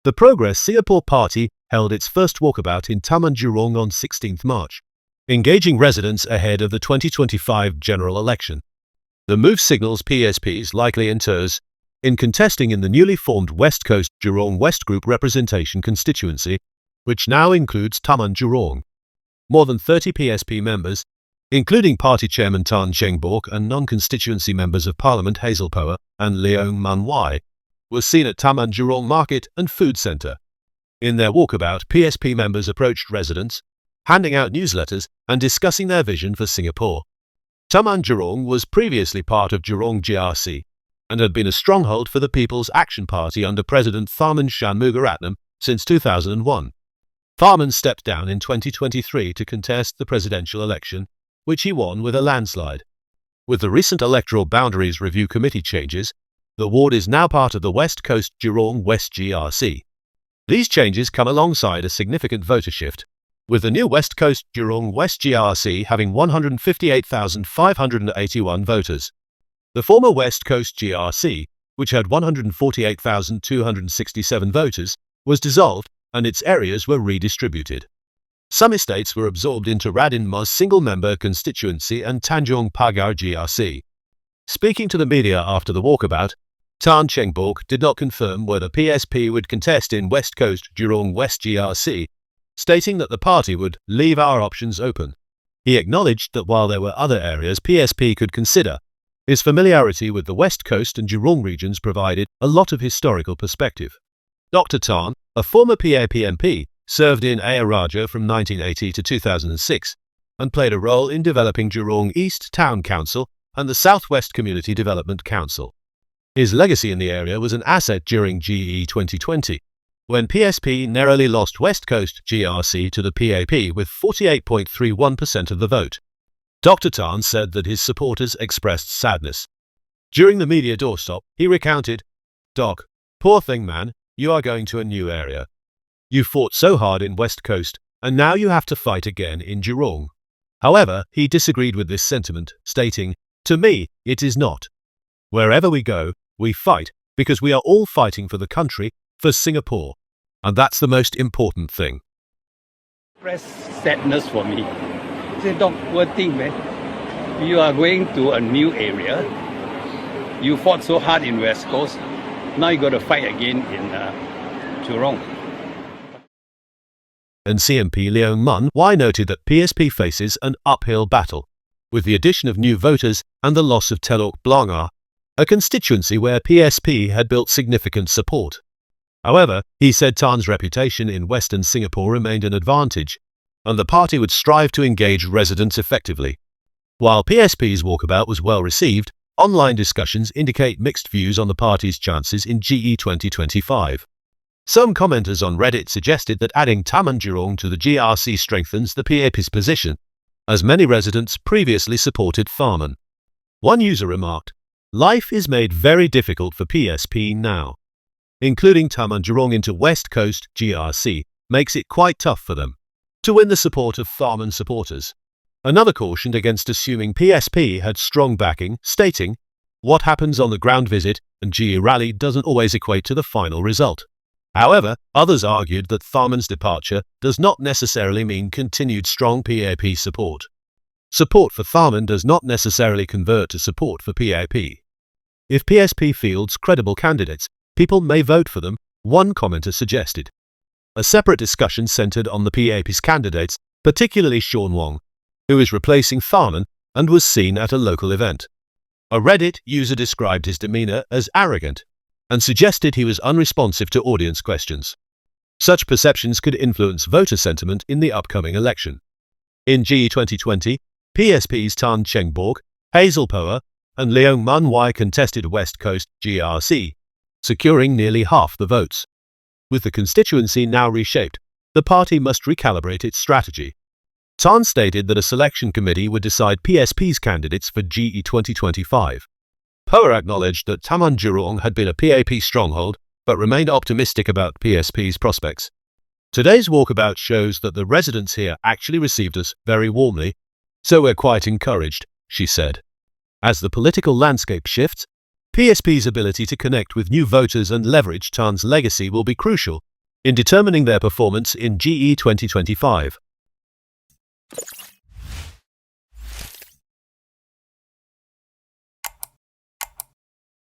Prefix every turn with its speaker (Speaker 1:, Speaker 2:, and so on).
Speaker 1: The Progress Singapore Party held its first walkabout in Taman Jurong on 16th March, engaging residents ahead of the 2025 general election. The move signals PSP's likely interest in contesting in the newly formed West Coast-Jurong West Group Representation constituency, which now includes Taman Jurong. More than 30 PSP members, including Party Chairman Tan Cheng Bock and non-constituency members of Parliament Hazel Power and Leong Man Wai, were seen at Taman Jurong Market and Food Centre. In their walkabout, PSP members approached residents, handing out newsletters and discussing their vision for Singapore. Taman Jurong was previously part of Jurong GRC and had been a stronghold for the People's Action Party under President Tharman Shanmugaratnam since 2001. Tharman stepped down in 2023 to contest the presidential election, which he won with a landslide. With the recent Electoral Boundaries Review Committee changes, the ward is now part of the West Coast-Jurong West GRC. These changes come alongside a significant voter shift, with the new West Coast-Jurong West GRC having 158,581 voters. The former West Coast GRC, which had 148,267 voters, was dissolved and its areas were redistributed. Some estates were absorbed into Radin Mas single-member constituency and Tanjong Pagar GRC. Speaking to the media after the walkabout, Tan Cheng Bock did not confirm whether PSP would contest in West Coast-Jurong West GRC, stating that the party would leave our options open. He acknowledged that while there were other areas PSP could consider, his familiarity with the West Coast and Jurong regions provided a lot of historical perspective. Dr. Tan, a former PAP MP, served in Ayer Rajah from 1980 to 2006 and played a role in developing Jurong East Town Council and the Southwest Community Development Council. His legacy in the area was an asset during GE2020, when PSP narrowly lost West Coast GRC to the PAP with 48.31% of the vote. Dr. Tan said that his supporters expressed sadness. During the media doorstop, he recounted, "Doc, poor thing man, you are going to a new area. You fought so hard in West Coast, and now you have to fight again in Jurong." However, he disagreed with this sentiment, stating, "To me, it is not. Wherever we go, we fight because we are all fighting for the country, for Singapore. And that's the most important thing."
Speaker 2: Express sadness for me. Say, "Doc, poor thing, man. You are going to a new area. You fought so hard in West Coast. Now you got to fight again in Jurong."
Speaker 1: And CMP Leong Man Wai noted that PSP faces an uphill battle, with the addition of new voters and the loss of Telok Blangah, a constituency where PSP had built significant support. However, he said Tan's reputation in Western Singapore remained an advantage, and the party would strive to engage residents effectively. While PSP's walkabout was well received, online discussions indicate mixed views on the party's chances in GE2025. Some commenters on Reddit suggested that adding Taman Jurong to the GRC strengthens the PAP's position, as many residents previously supported Tharman. One user remarked, "Life is made very difficult for PSP now. Including Taman Jurong into West Coast GRC makes it quite tough for them to win the support of Tharman supporters." Another cautioned against assuming PSP had strong backing, stating, "What happens on the ground visit and GE rally doesn't always equate to the final result." However, others argued that Tharman's departure does not necessarily mean continued strong PAP support. Support for Tharman does not necessarily convert to support for PAP. If PSP fields credible candidates, people may vote for them, one commenter suggested. A separate discussion centered on the PAP's candidates, particularly Sean Wong, who is replacing Tharman and was seen at a local event. A Reddit user described his demeanor as arrogant and suggested he was unresponsive to audience questions. Such perceptions could influence voter sentiment in the upcoming election. In GE2020, PSP's Tan Cheng Bock, Hazel Power, and Leong Man Wai contested West Coast GRC, securing nearly half the votes. With the constituency now reshaped, the party must recalibrate its strategy. Tan stated that a selection committee would decide PSP's candidates for GE2025. Power acknowledged that Taman Jurong had been a PAP stronghold, but remained optimistic about PSP's prospects. "Today's walkabout shows that the residents here actually received us very warmly, so we're quite encouraged," she said. As the political landscape shifts, PSP's ability to connect with new voters and leverage Tan's legacy will be crucial in determining their performance in GE 2025.